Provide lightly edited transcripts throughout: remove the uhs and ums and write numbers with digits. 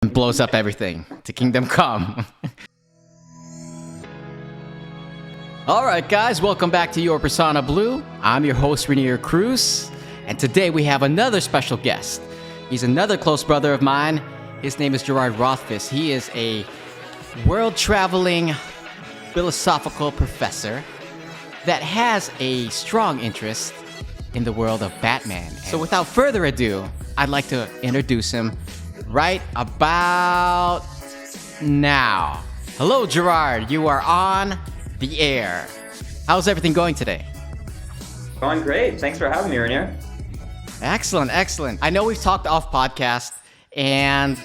and blows up everything to Kingdom Come. All right, guys, welcome back to Your Persona Blue. I'm your host, Reneir Cruise, and today we have another special guest. He's another close brother of mine. His name is Gerard Rothfus. He is a world-traveling philosophical professor that has a strong interest in the world of Batman. So without further ado, I'd like to introduce him right about now. Hello, Gerard. You are on the air. How's everything going today? Going great. Thanks for having me, Reneir. Excellent, excellent. I know we've talked off podcast, and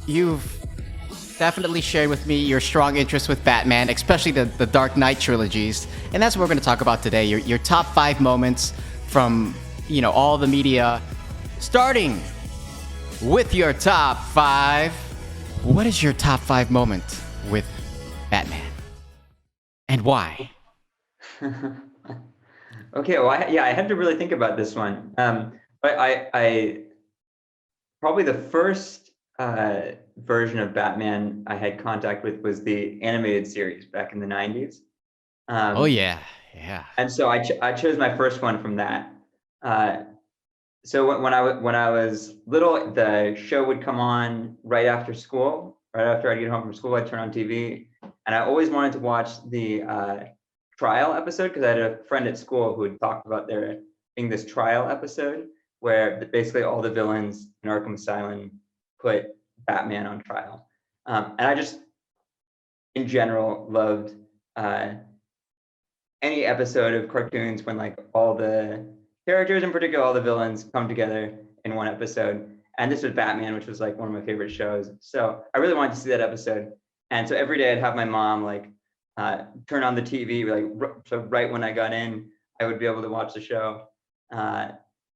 you've definitely shared with me your strong interest with Batman, especially the Dark Knight trilogies. And that's what we're going to talk about today. Your top 5 moments from, all the media, starting with your top 5. What is your top 5 moment with Batman? And why? Okay, well, I had to really think about this one. But I probably the first version of Batman I had contact with was the animated series back in the 90s. Oh, yeah. And so I chose my first one from that. So when I was little, the show would come on right after school. Right after I'd get home from school, I'd turn on TV, and I always wanted to watch the trial episode because I had a friend at school who had talked about there being this trial episode where basically all the villains in Arkham Asylum put Batman on trial. And I just, in general, loved any episode of cartoons when like all the characters, in particular all the villains, come together in one episode. And this was Batman, which was like one of my favorite shows. So I really wanted to see that episode. And so every day I'd have my mom turn on the TV, so right when I got in, I would be able to watch the show.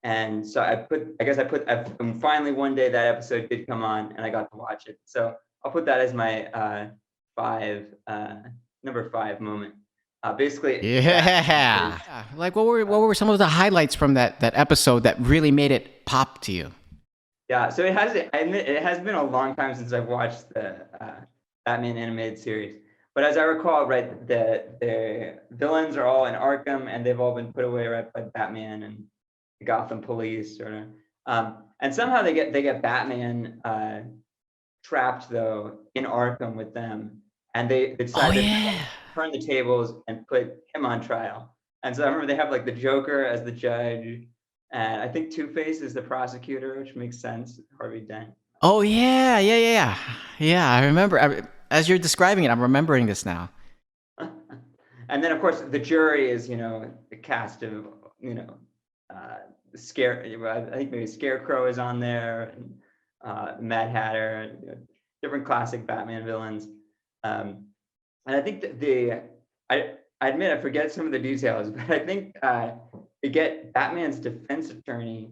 And so finally one day that episode did come on and I got to watch it. So I'll put that as my number 5 moment. Basically. Yeah. Like what were some of the highlights from that episode that really made it pop to you? Yeah, so it has been a long time since I've watched the Batman animated series. But as I recall, right, the villains are all in Arkham, and they've all been put away right by Batman and the Gotham police, sort of. And somehow they get Batman trapped though in Arkham with them, and they decide to turn the tables and put him on trial. And so I remember they have like the Joker as the judge, and I think Two-Face is the prosecutor, which makes sense. Harvey Dent. Oh yeah. I remember. As you're describing it, I'm remembering this now. And then, of course, the jury is, the cast of, I think maybe Scarecrow is on there, and Mad Hatter, different classic Batman villains. And I think that I admit I forget some of the details, but I think to get Batman's defense attorney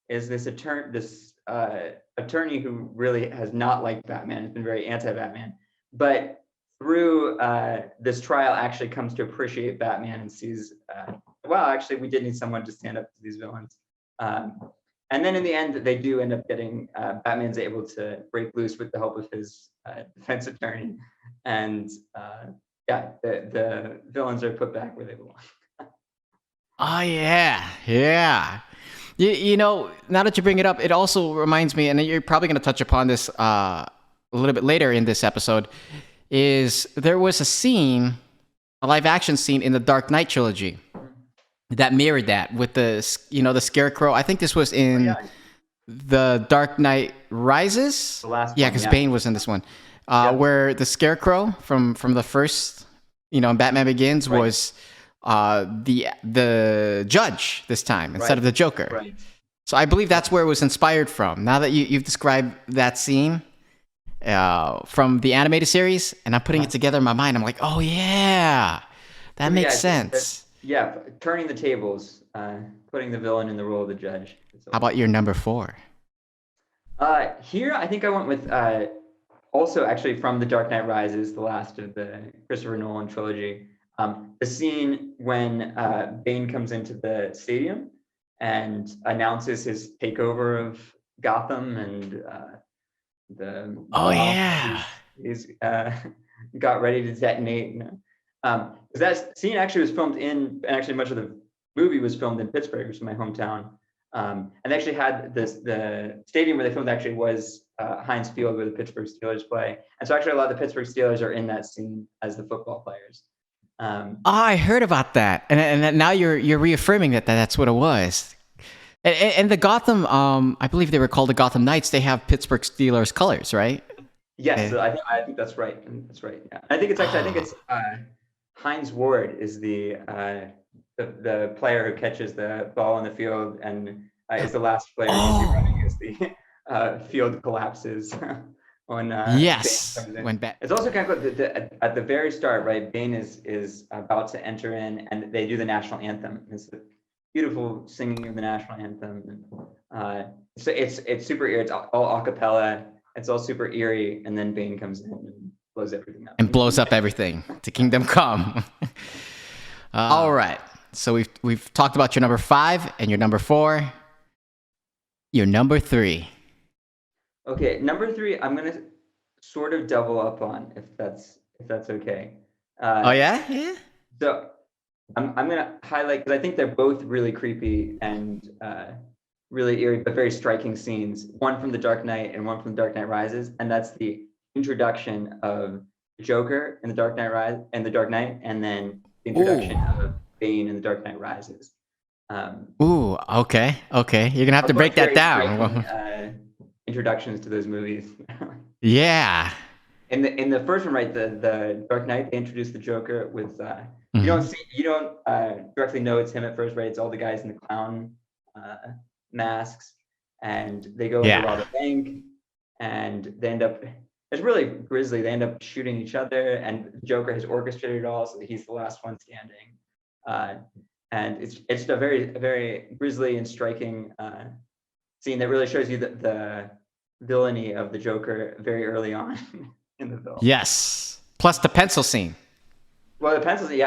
is this attorney who really has not liked Batman, has been very anti-Batman. But through this trial actually comes to appreciate Batman and sees, actually we did need someone to stand up to these villains. And then in the end, they do end up getting, Batman's able to break loose with the help of his defense attorney. And the villains are put back where they belong. Oh, yeah. Now that you bring it up, it also reminds me, and you're probably going to touch upon this a little bit later in this episode, is there was a live action scene in the Dark Knight trilogy that mirrored that with the Scarecrow. I think this was in the Dark Knight Rises. The last one, because Bane was in this one, where the Scarecrow from the first, in Batman Begins was the judge this time instead of the Joker. Right. So I believe that's where it was inspired from. Now that you've described that scene from the animated series, and I'm putting it together in my mind, I'm like, oh yeah, that makes sense. Turning the tables, putting the villain in the role of the judge. How about your number 4? Here, I think I went with also actually from The Dark Knight Rises, the last of the Christopher Nolan trilogy. The scene when Bane comes into the stadium and announces his takeover of Gotham and Oh bomb yeah. he's got ready to detonate. That scene actually was filmed and actually much of the movie was filmed in Pittsburgh, which is my hometown. And they actually had the stadium where they filmed actually was Heinz Field, where the Pittsburgh Steelers play. And so actually a lot of the Pittsburgh Steelers are in that scene as the football players. Oh, I heard about that, and now you're reaffirming that's what it was. And the Gotham, I believe they were called the Gotham Knights. They have Pittsburgh Steelers colors, right? Yes, I think that's right. That's right. Yeah, I think it's actually I think it's Heinz Ward is the player who catches the ball on the field and is the last player you see running as the field collapses. When yes, Bane comes in. when it's also kind of cool at the very start, right? Bane is about to enter in, and they do the national anthem. It's a beautiful singing of the national anthem. So it's super eerie. It's all a cappella. It's all super eerie, and then Bane comes in and blows everything up. And blows up everything. To Kingdom Come. All right. So we've talked about your number 5 and your number 4. Your number 3. Okay, number 3, I'm gonna sort of double up on if that's okay. Oh yeah. So I'm gonna highlight because I think they're both really creepy and really eerie, but very striking scenes. One from The Dark Knight and one from The Dark Knight Rises, and that's the introduction of the Joker in The Dark Knight and then the introduction of Bane in The Dark Knight Rises. Ooh, okay. You're gonna have to break that down. Introductions to those movies. Yeah. In the first one, right, the Dark Knight, they introduced the Joker with you don't directly know it's him at first, right? It's all the guys in the clown masks, and they go to rob a bank, and they end up. It's really grisly. They end up shooting each other, and the Joker has orchestrated it all, so he's the last one standing. And it's a very very grisly and striking scene that really shows you the villainy of the Joker very early on in the film. Yes. Plus the pencil scene. Well, the pencil scene,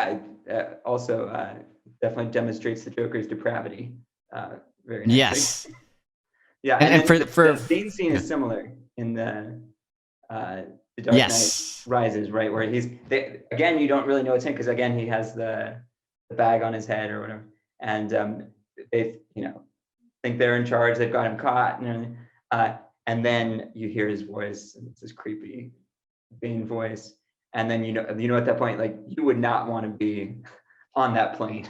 also definitely demonstrates the Joker's depravity very nicely. Yes. Yeah, and for the Bane scene is similar in the Dark Knight Rises, right? Where again, you don't really know it's him because again, he has the bag on his head or whatever, and they think they're in charge. They've got him caught, and then you hear his voice, and it's this creepy Bane voice, and then you know at that point, like you would not want to be on that plane.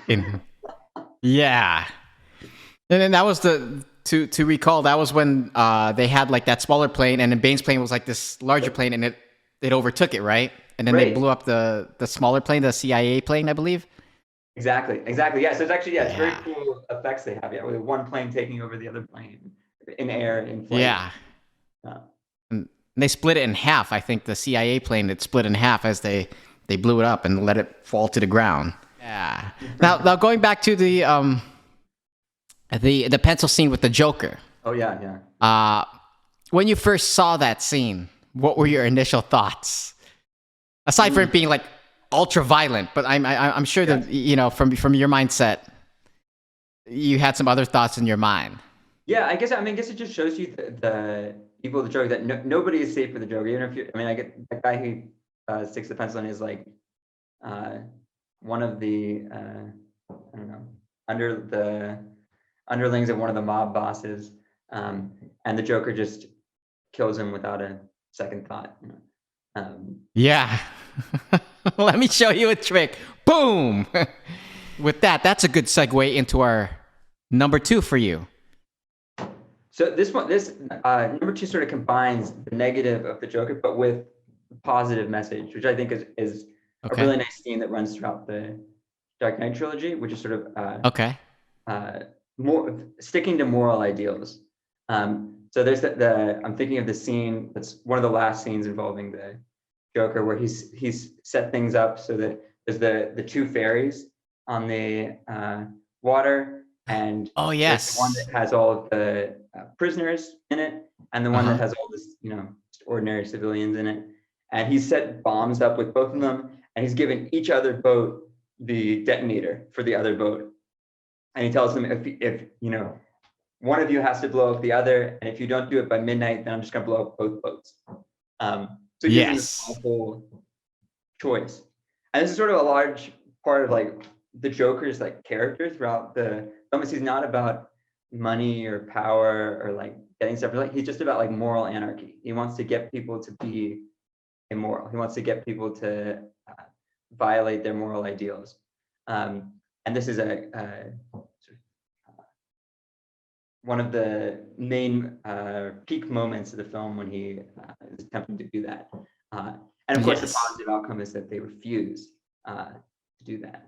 Yeah, and then that was to recall that was when they had like that smaller plane, and then Bane's plane was like this larger plane, and it overtook it, right? And then they blew up the smaller plane, the CIA plane, I believe. Exactly. Yeah. So it's actually it's very cool effects they have. Yeah, with one plane taking over the other plane in air in flight. Yeah. And they split it in half. I think the CIA plane it split in half as they blew it up and let it fall to the ground. Yeah. Now going back to the pencil scene with the Joker. Oh yeah. When you first saw that scene, what were your initial thoughts? Aside from it being like ultra violent, but I'm sure that from your mindset, you had some other thoughts in your mind. Yeah, I guess it just shows you the people of the Joker that nobody is safe for the Joker. Even if I get that guy who sticks the pencil in is like one of the I don't know underlings of one of the mob bosses, and the Joker just kills him without a second thought. Yeah. Let me show you a trick. Boom! With that's a good segue into our number 2 for you. So this number 2 sort of combines the negative of the Joker, but with a positive message, which I think is a really nice theme that runs throughout the Dark Knight trilogy, which is sort of more sticking to moral ideals. So there's I'm thinking of the scene that's one of the last scenes involving the Joker, where he's set things up so that there's the 2 fairies on the water, and there's one that has all of the prisoners in it, and the one that has all this just ordinary civilians in it. And he's set bombs up with both of them, and he's given each other boat the detonator for the other boat. And he tells them if one of you has to blow up the other, and if you don't do it by midnight, then I'm just gonna blow up both boats. So it gives them this awful choice, and this is sort of a large part of like the Joker's like character throughout the film. He's not about money or power or like getting stuff. Like he's just about like moral anarchy. He wants to get people to be immoral. He wants to get people to violate their moral ideals. And this is one of the main peak moments of the film when he is attempting to do that. And of course, the positive outcome is that they refuse to do that.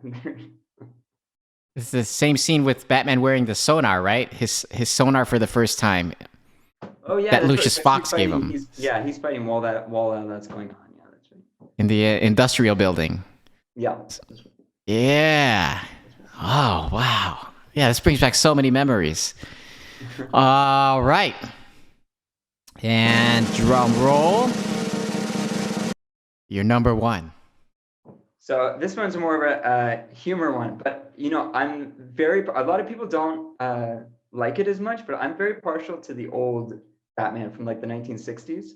It's the same scene with Batman wearing the sonar, right? His sonar for the first time. Oh yeah, that Lucius Fox gave him. He's fighting while that's going on. Yeah, that's right. In the industrial building. Yeah. Yeah. Oh wow. Yeah, this brings back so many memories. All right. And drum roll. You're number one. So this one's more of a humor one, but a lot of people don't like it as much, but I'm very partial to the old Batman from like the 1960s,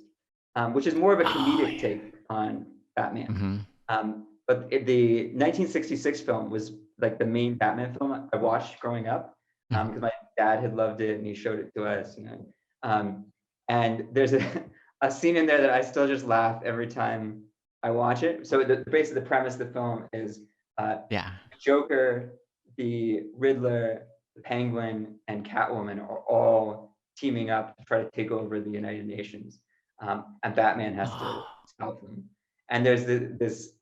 which is more of a comedic take on Batman. Mm-hmm. But the 1966 film was like the main Batman film I watched growing up, because my dad had loved it and he showed it to us. And there's a scene in there that I still just laugh every time I watch it. So basically the premise of the film is Joker, the Riddler, the Penguin, and Catwoman are all teaming up to try to take over the United Nations, and Batman has to stop them. And there's this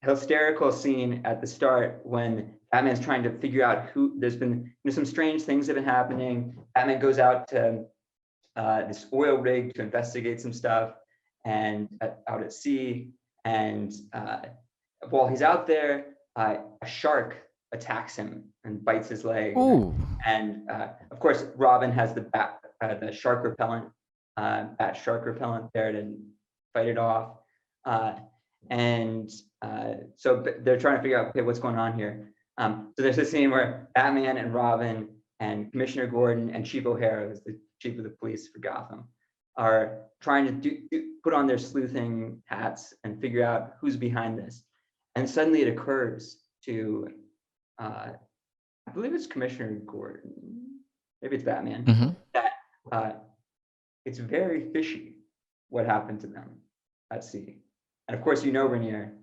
hysterical scene at the start when Batman's trying to figure out who. There's been some strange things have been happening. Batman goes out to this oil rig to investigate some stuff, and out at sea. And while he's out there, a shark attacks him and bites his leg. Ooh. And of course, Robin has the shark repellent, bat shark repellent there to fight it off. So they're trying to figure out, okay, what's going on here? So there's a scene where Batman and Robin and Commissioner Gordon and Chief O'Hara, who's the chief of the police for Gotham, are trying to put on their sleuthing hats and figure out who's behind this. And suddenly it occurs to, I believe it's Commissioner Gordon, maybe it's Batman, that it's very fishy what happened to them at sea. And of course, Reneir,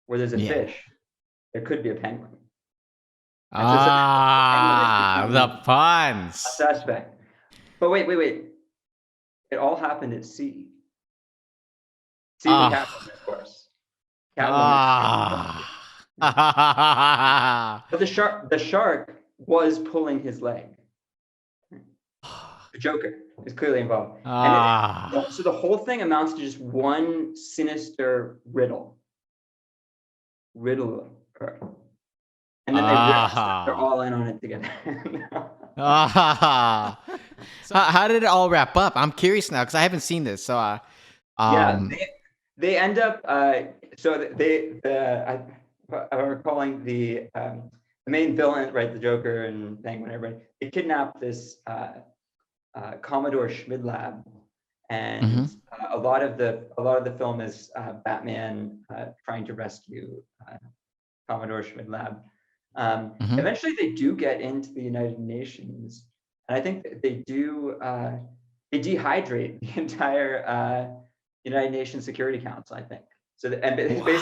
where there's a fish, there could be a penguin. The puns. A suspect. But wait. It all happened at sea. Sea with Catwoman, of course. But the shark was pulling his leg. The Joker is clearly involved. So the whole thing amounts to just one sinister riddle. And then they're all in on it together. How did it all wrap up? I'm curious now because I haven't seen this. So, they end up. I'm calling the main villain, right? The Joker and Penguin, everybody. They kidnap this Commodore Schmidlab, and a lot of the film is Batman trying to rescue Commodore Schmidlab. Eventually, they do get into the United Nations, and I think that they do. They dehydrate the entire United Nations Security Council. I think so. Basically,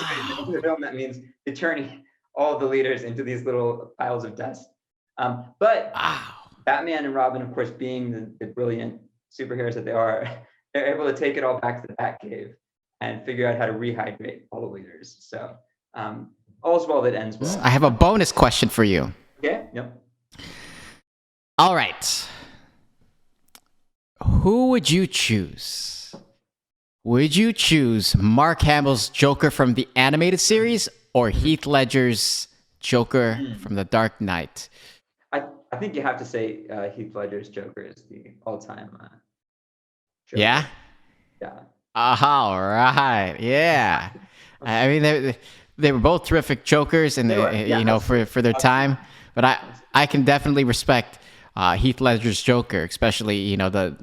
the film that means they're turning all the leaders into these little piles of dust. But Batman and Robin, of course, being the brilliant superheroes that they are, they're able to take it all back to the Batcave and figure out how to rehydrate all the leaders. So. All's well that ends well. I have a bonus question for you. Okay. Yep. All right. Who would you choose? Would you choose Mark Hamill's Joker from the animated series or Heath Ledger's Joker from The Dark Knight? I think you have to say Heath Ledger's Joker is the all-time Joker. Yeah? Yeah. All right. Yeah. I mean, they were both terrific Jokers, and for their time. But I can definitely respect Heath Ledger's Joker, especially, the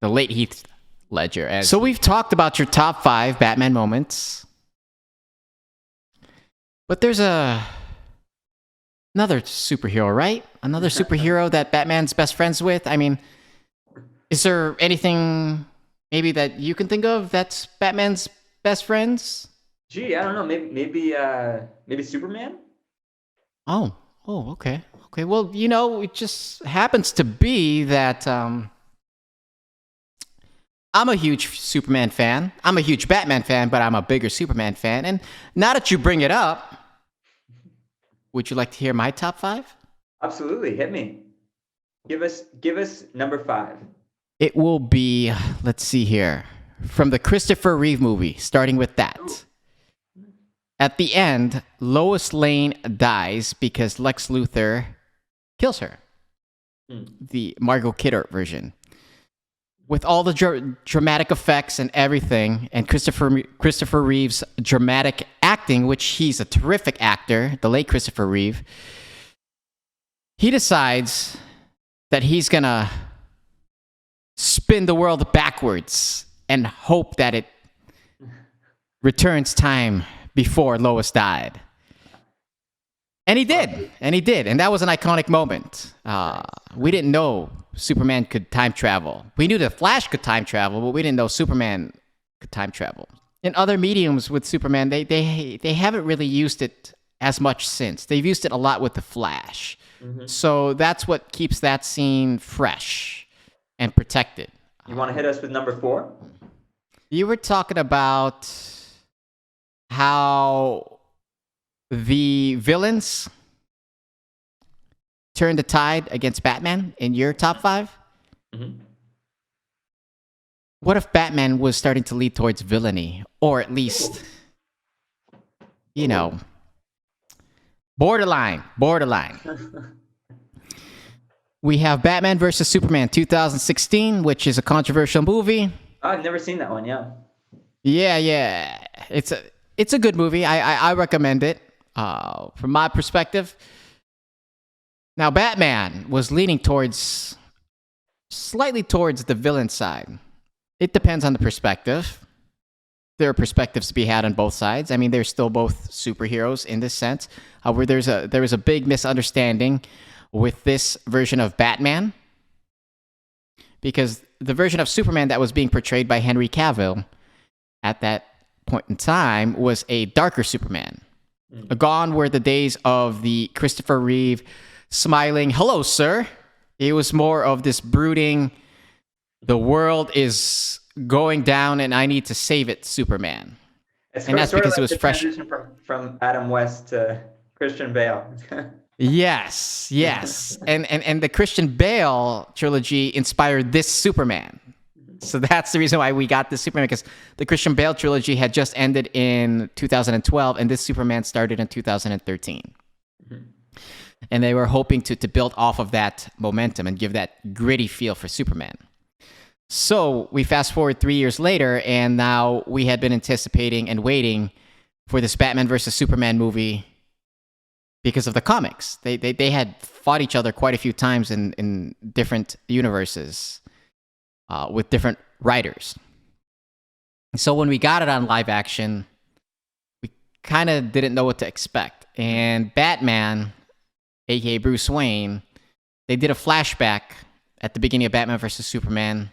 late Heath Ledger. So we've talked about your top 5 Batman moments. But there's another superhero, right? Another superhero that Batman's best friends with. I mean, is there anything maybe that you can think of that's Batman's best friends? Gee, I don't know. Maybe Superman? Oh, okay. Okay, well, it just happens to be that I'm a huge Superman fan. I'm a huge Batman fan, but I'm a bigger Superman fan. And now that you bring it up, would you like to hear my top 5? Absolutely. Hit me. Give us number 5. It will be, let's see here, from the Christopher Reeve movie, starting with that. Ooh. At the end, Lois Lane dies because Lex Luthor kills her. The Margot Kidder version. With all the dramatic effects and everything, and Christopher Reeve's dramatic acting, which he's a terrific actor, the late Christopher Reeve, he decides that he's gonna spin the world backwards and hope that it returns time before Lois died. And he did. And that was an iconic moment. We didn't know Superman could time travel. We knew the Flash could time travel, but we didn't know Superman could time travel. In other mediums with Superman, they haven't really used it as much since. They've used it a lot with the Flash. Mm-hmm. So that's what keeps that scene fresh and protected. You want to hit us with number 4? You were talking about how the villains turned the tide against Batman in your top 5? Mm-hmm. What if Batman was starting to lead towards villainy? Or at least, borderline. We have Batman versus Superman 2016, which is a controversial movie. I've never seen that one, yeah. Yeah. It's a good movie. I recommend it. From my perspective. Now, Batman was leaning slightly towards the villain side. It depends on the perspective. There are perspectives to be had on both sides. I mean, they're still both superheroes in this sense. However, there was a big misunderstanding with this version of Batman, because the version of Superman that was being portrayed by Henry Cavill at that point in time was a darker Superman. Gone were the days of the Christopher Reeve smiling, "Hello, sir." It was more of this brooding, the world is going down and I need to save it, Superman. And that's because it was fresh. From Adam West to Christian Bale. Yes. And the Christian Bale trilogy inspired this Superman. So that's the reason why we got this Superman, because the Christian Bale trilogy had just ended in 2012, and this Superman started in 2013. Mm-hmm. And they were hoping to build off of that momentum and give that gritty feel for Superman. So we fast forward 3 years later, and now we had been anticipating and waiting for this Batman versus Superman movie because of the comics. They had fought each other quite a few times in different universes. With different writers. So when we got it on live action, we kind of didn't know what to expect. And Batman, aka Bruce Wayne, they did a flashback at the beginning of Batman vs. Superman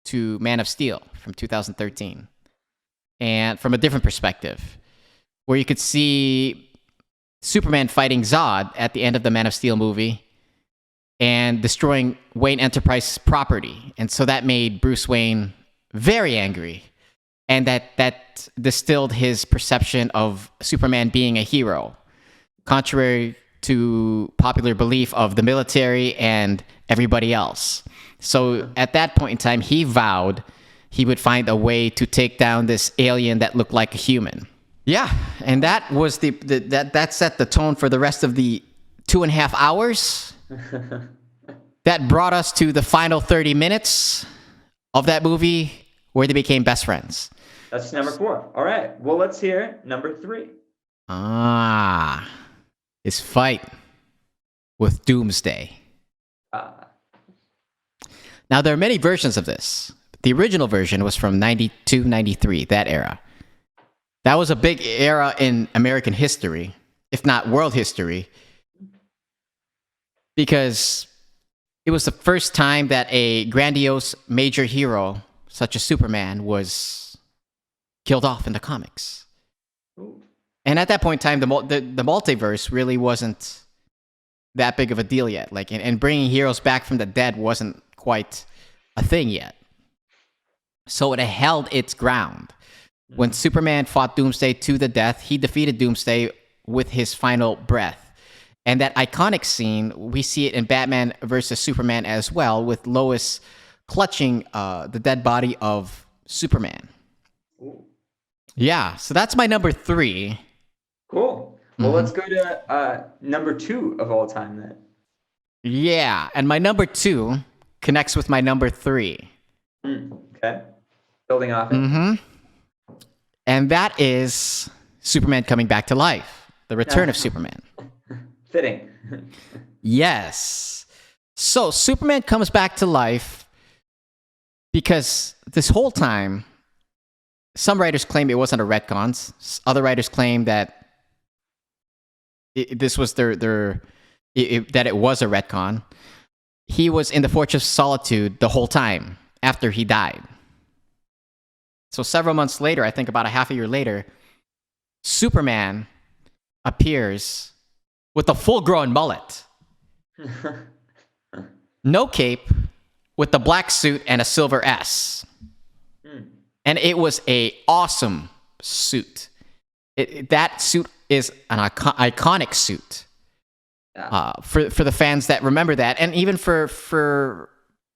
to Man of Steel from 2013. And from a different perspective, where you could see Superman fighting Zod at the end of the Man of Steel movie and destroying Wayne Enterprises property. And so that made Bruce Wayne very angry. And that distilled his perception of Superman being a hero, contrary to popular belief of the military and everybody else. So at that point in time, he vowed he would find a way to take down this alien that looked like a human. Yeah, and that was that set the tone for the rest of the 2.5 hours. That brought us to the final 30 minutes of that movie where they became best friends. That's number 4. All right. Well, let's hear number 3. His fight with Doomsday. Now, there are many versions of this. The original version was from 92, 93, that era. That was a big era in American history, if not world history, because it was the first time that a grandiose major hero, such as Superman, was killed off in the comics. Ooh. And at that point in time, the multiverse really wasn't that big of a deal yet. Like, and bringing heroes back from the dead wasn't quite a thing yet. So it held its ground. When Superman fought Doomsday to the death, he defeated Doomsday with his final breath. And that iconic scene, we see it in Batman versus Superman as well, with Lois clutching the dead body of Superman. Ooh. Yeah, so that's my number 3. Cool. Well, let's go to number 2 of all time then. Yeah, and my number 2 connects with my number 3. Okay. Building off it. Mm-hmm. And that is Superman coming back to life. The return of Superman. Fitting. Yes. So Superman comes back to life because this whole time, some writers claim it wasn't a retcon. Other writers claim that this was that it was a retcon. He was in the Fortress of Solitude the whole time after he died. So several months later, I think about a half a year later, Superman appears with a full-grown mullet. No cape, with the black suit and a silver S. And it was an awesome suit. That suit is an iconic suit. For the fans that remember that, and even for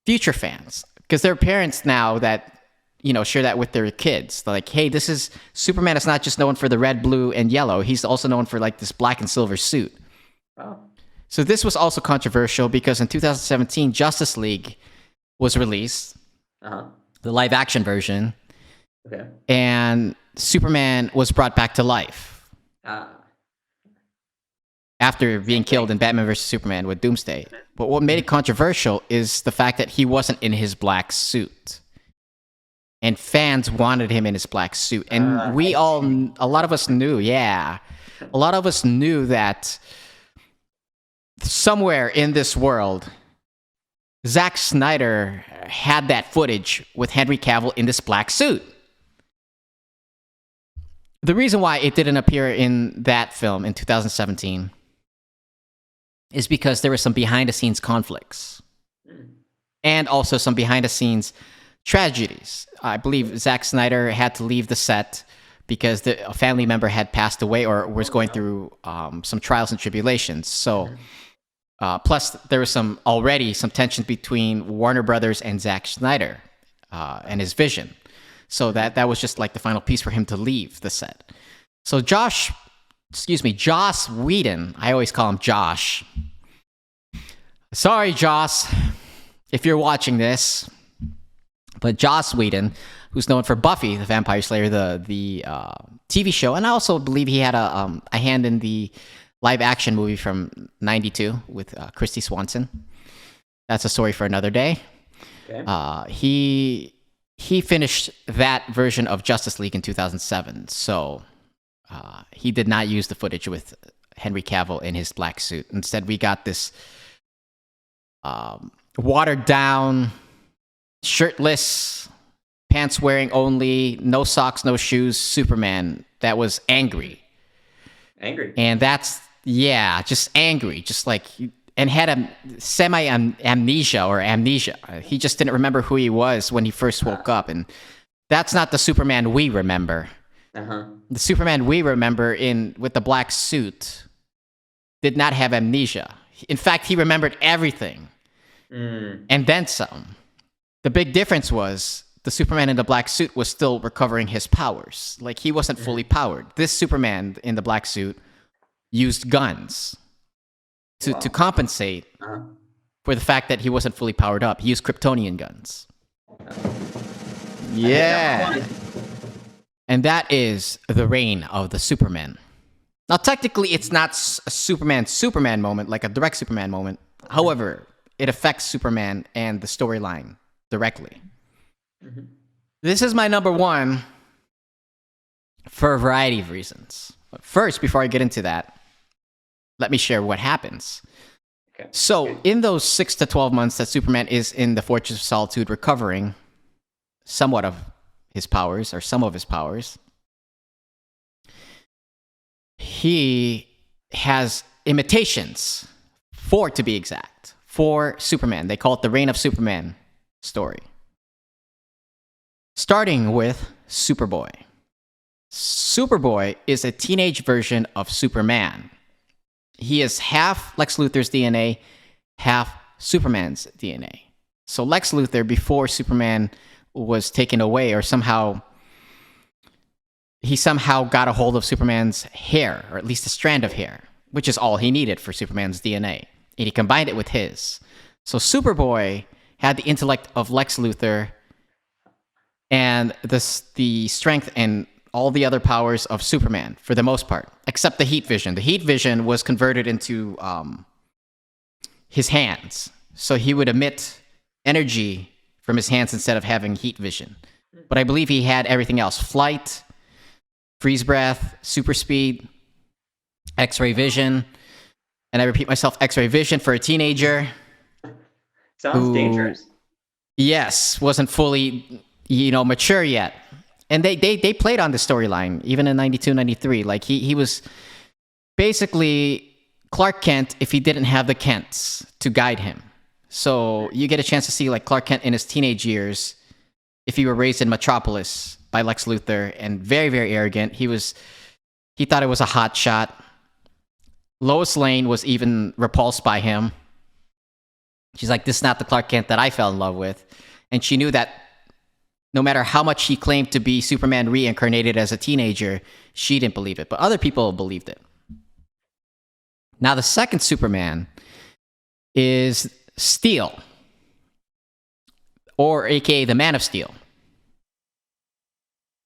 future fans. Because there are parents now that, share that with their kids. They're like, hey, this is Superman is not just known for the red, blue, and yellow. He's also known for like this black and silver suit. Wow. So this was also controversial because in 2017, Justice League was released, the live action version, and Superman was brought back to life after being killed in Batman vs. Superman with Doomsday. But what made it controversial is the fact that he wasn't in his black suit. And fans wanted him in his black suit. And a lot of us knew that somewhere in this world, Zack Snyder had that footage with Henry Cavill in this black suit. The reason why it didn't appear in that film in 2017 is because there were some behind-the-scenes conflicts. And also some behind-the-scenes tragedies. I believe Zack Snyder had to leave the set because a family member had passed away or was going through some trials and tribulations. So, plus there was some tension between Warner Brothers and Zack Snyder and his vision. So that was just like the final piece for him to leave the set. So Joss Whedon, I always call him Josh. Sorry, Joss, if you're watching this. But Joss Whedon, who's known for Buffy the Vampire Slayer, the TV show, and I also believe he had a hand in the live action movie from '92 with Christy Swanson. That's a story for another day. Okay. He finished that version of Justice League in 2007, so he did not use the footage with Henry Cavill in his black suit. Instead, we got this watered down, shirtless, pants wearing only, no socks, no shoes Superman that was angry. And that's, just angry, just like, and had a amnesia. He just didn't remember who he was when he first woke up. And that's not the Superman we remember. The Superman we remember with the black suit did not have amnesia. In fact, he remembered everything. And then some. The big difference was the Superman in the black suit was still recovering his powers. Like, he wasn't fully powered. This Superman in the black suit used guns to compensate for the fact that he wasn't fully powered up. He used Kryptonian guns. Yeah. And that is the reign of the Superman. Now, technically, it's not a Superman moment, like a direct Superman moment. However, it affects Superman and the storyline directly. Mhm. This is my number one for a variety of reasons. But first, before I get into that, let me share what happens. Okay. So, in those 6 to 12 months that Superman is in the Fortress of Solitude recovering somewhat of his powers, or some of his powers, he has imitations, 4 to be exact, for Superman. They call it the Reign of Superman story. Starting with Superboy. Superboy is a teenage version of Superman. He is half Lex Luthor's DNA, half Superman's DNA. So Lex Luthor, before Superman was taken away, or somehow got a hold of Superman's hair, or at least a strand of hair, which is all he needed for Superman's DNA. And he combined it with his. So Superboy had the intellect of Lex Luthor and the strength and all the other powers of Superman, for the most part, except the heat vision. The heat vision was converted into his hands. So he would emit energy from his hands instead of having heat vision. But I believe he had everything else: flight, freeze breath, super speed, X-ray vision. And I repeat myself, X-ray vision for a teenager. Sounds dangerous. Yes, wasn't fully, mature yet. And they played on the storyline, even in 92, 93. Like, he was basically Clark Kent if he didn't have the Kents to guide him. So you get a chance to see, like, Clark Kent in his teenage years, if he were raised in Metropolis by Lex Luthor, and very, very arrogant. He thought it was a hot shot. Lois Lane was even repulsed by him. She's like, this is not the Clark Kent that I fell in love with. And she knew that no matter how much he claimed to be Superman reincarnated as a teenager, she didn't believe it. But other people believed it. Now, the second Superman is Steel, or aka the Man of Steel.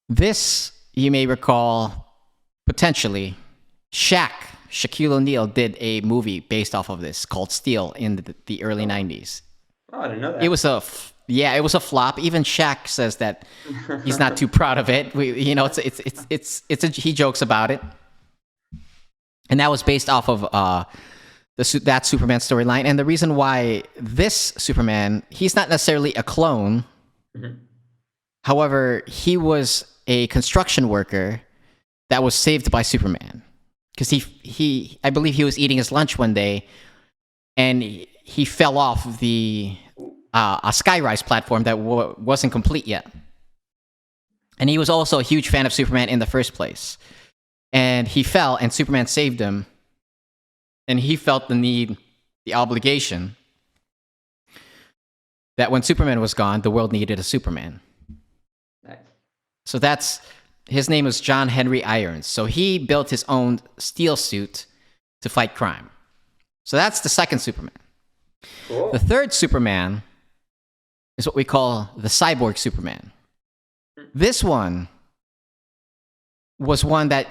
This, you may recall, potentially, Shaquille O'Neal did a movie based off of this called Steel in the early 90s. Oh, I didn't know that. It was a flop. Even Shaq says that he's not too proud of it. He jokes about it. And that was based off of that Superman storyline. And the reason why this Superman, he's not necessarily a clone. Mhm. However, he was a construction worker that was saved by Superman. Because I believe he was eating his lunch one day, and he fell off a skyrise platform that wasn't complete yet. And he was also a huge fan of Superman in the first place. And he fell, and Superman saved him. And he felt the obligation, that when Superman was gone, the world needed a Superman. Nice. So his name was John Henry Irons. So he built his own steel suit to fight crime. So that's the second Superman. Cool. The third Superman is what we call the Cyborg Superman. This one was one that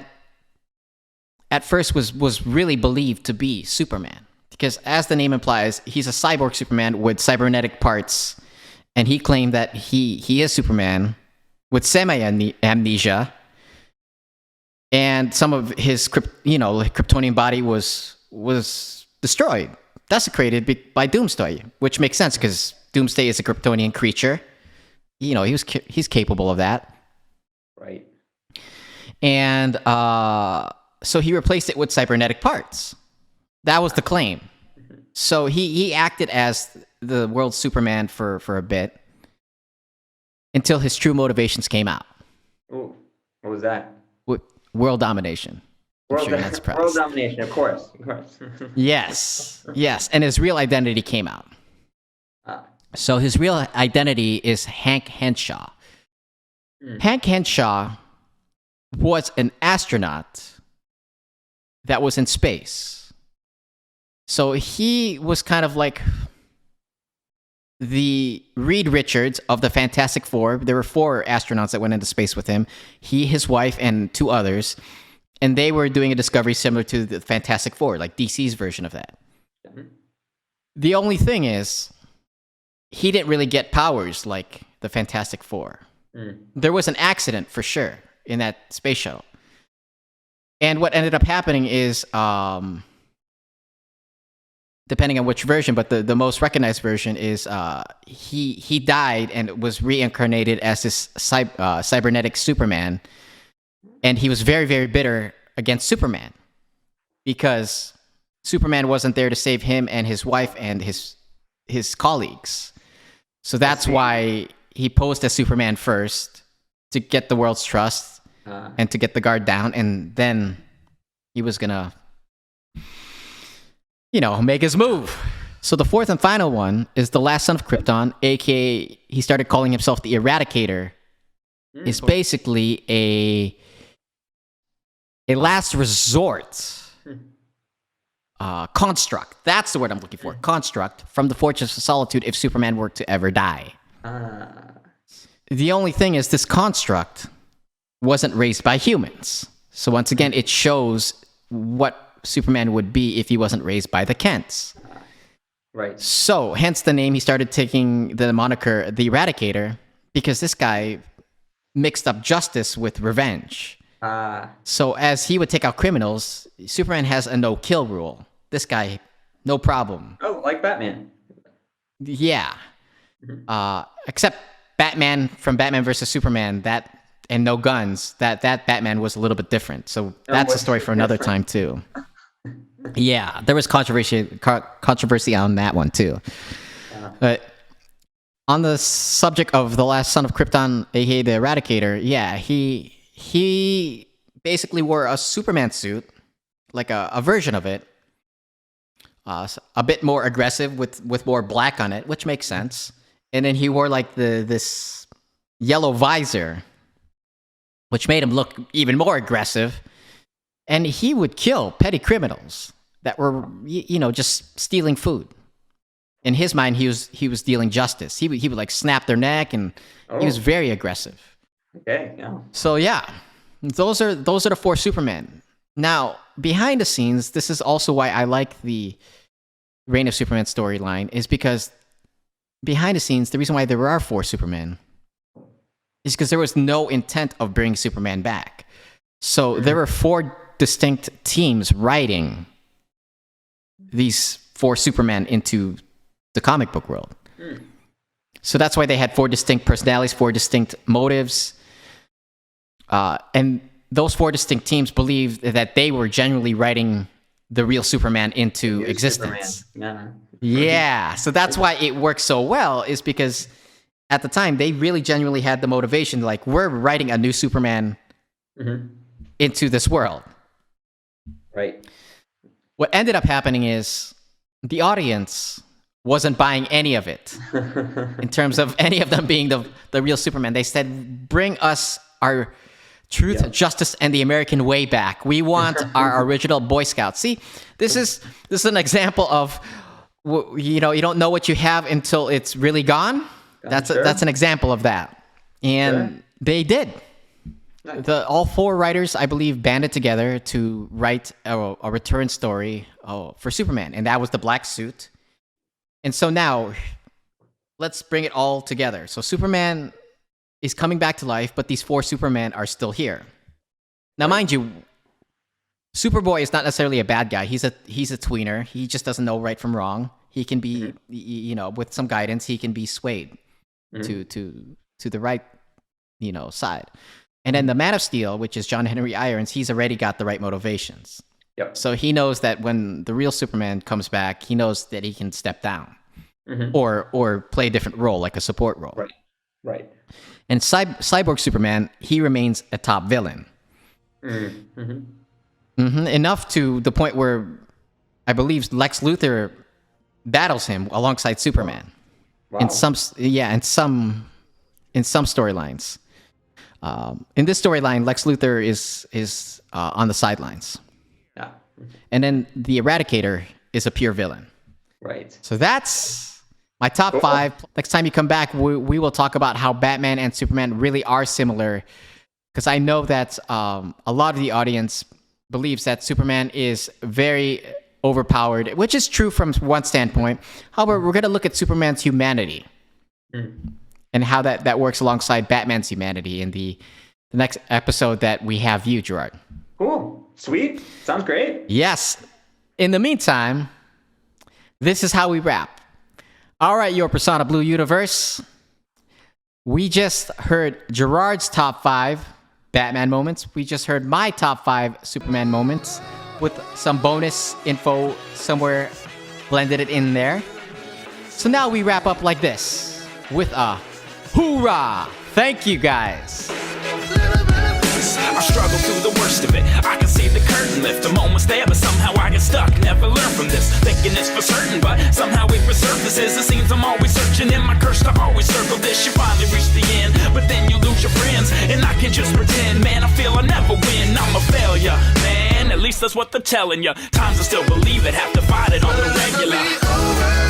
at first was really believed to be Superman. Because as the name implies, he's a cyborg Superman with cybernetic parts. And he claimed that he is Superman with semi-amnesia. And some of his Kryptonian body was destroyed, desecrated by Doomsday, which makes sense because Doomsday is a Kryptonian creature. He's capable of that. Right. And so he replaced it with cybernetic parts. That was the claim. So he acted as the world's Superman for a bit until his true motivations came out. Ooh, what was that? World domination. World domination, of course. Yes. And his real identity came out. So his real identity is Hank Henshaw. Hank Henshaw was an astronaut that was in space. So he was kind of like the Reed Richards of the Fantastic Four. There were 4 astronauts that went into space with him. He, his wife, and 2 others. And they were doing a discovery similar to the Fantastic Four, like DC's version of that. The only thing is, he didn't really get powers like the Fantastic Four. There was an accident for sure in that space shuttle. And what ended up happening is, depending on which version, but the most recognized version is he died and was reincarnated as this cybernetic Superman. And he was very, very bitter against Superman because Superman wasn't there to save him and his wife and his colleagues. So that's why he posed as Superman first to get the world's trust and to get the guard down. And then he was going to, make his move. So the fourth and final one is the Last Son of Krypton, aka he started calling himself the Eradicator. Is basically a last resort construct. That's the word I'm looking for. Construct from the Fortress of Solitude if Superman were to ever die. The only thing is this construct wasn't raised by humans. So once again, it shows what Superman would be if he wasn't raised by the Kents. Right. So hence the name, he started taking the moniker the Eradicator because this guy mixed up justice with revenge. So as he would take out criminals, Superman has a no-kill rule. This guy, no problem. Oh, like Batman. Yeah. Except Batman from Batman versus Superman, and no guns, that Batman was a little bit different. So that's a story for another time too. Yeah, there was controversy on that one too. But on the subject of the Last Son of Krypton, aka the Eradicator, yeah, he basically wore a Superman suit, like a version of it, a bit more aggressive with more black on it, which makes sense. And then he wore like this yellow visor, which made him look even more aggressive. And he would kill petty criminals that were, just stealing food. In his mind, he was dealing justice. He would like snap their neck, and he was very aggressive. Okay, yeah. So yeah, those are the four Supermen. Now, behind the scenes, this is also why I like the Reign of Superman storyline, is because behind the scenes, the reason why there are four Supermen is because there was no intent of bringing Superman back. So there were four distinct teams writing these four Supermen into the comic book world. So that's why they had four distinct personalities, four distinct motives. And those four distinct teams believed that they were genuinely writing the real Superman into existence. Yeah. So that's why it works so well, is because at the time they really genuinely had the motivation, like, we're writing a new Superman into this world. Right. What ended up happening is the audience wasn't buying any of it in terms of any of them being the real Superman. They said, bring us our truth, justice, and the American way back. We want our original Boy Scouts. See, this is an example of, you don't know what you have until it's really gone. That's an example of that. And they did. All four writers, I believe, banded together to write a return story for Superman, and that was the black suit. And so now, let's bring it all together. So Superman is coming back to life, but these four Supermen are still here. Now, mind you, Superboy is not necessarily a bad guy. He's a tweener. He just doesn't know right from wrong. He can be, with some guidance, he can be swayed to the right, side. And then the Man of Steel, which is John Henry Irons, he's already got the right motivations. Yep. So he knows that when the real Superman comes back, he knows that he can step down or play a different role, like a support role. Right. And Cyborg Superman, he remains a top villain. Enough to the point where I believe Lex Luthor battles him alongside Superman. Wow. In some storylines. In this storyline, Lex Luthor is on the sidelines. Yeah. And then the Eradicator is a pure villain. Right. So that's my top 5. Next time you come back, we will talk about how Batman and Superman really are similar. Because I know that a lot of the audience believes that Superman is very overpowered, which is true from one standpoint. However, we're going to look at Superman's humanity and how that works alongside Batman's humanity in the next episode that we have you, Gerard. Cool. Sweet. Sounds great. Yes. In the meantime, this is how we wrap. All right, your Persona Blue universe. We just heard Gerard's top 5 Batman moments. We just heard my top 5 Superman moments with some bonus info somewhere blended it in there. So now we wrap up like this with a hoorah! Thank you guys. I struggle through the worst of it. I can see the curtain lift, the moment's there, but somehow I get stuck. Never learn from this, thinking it's for certain, but somehow it resurfaces. It seems I'm always searching in my curse to always circle this. You finally reach the end, but then you lose your friends, and I can just pretend, man, I feel I never win. I'm a failure, man, at least that's what they're telling you. Times I still believe it, have to fight it on the regular.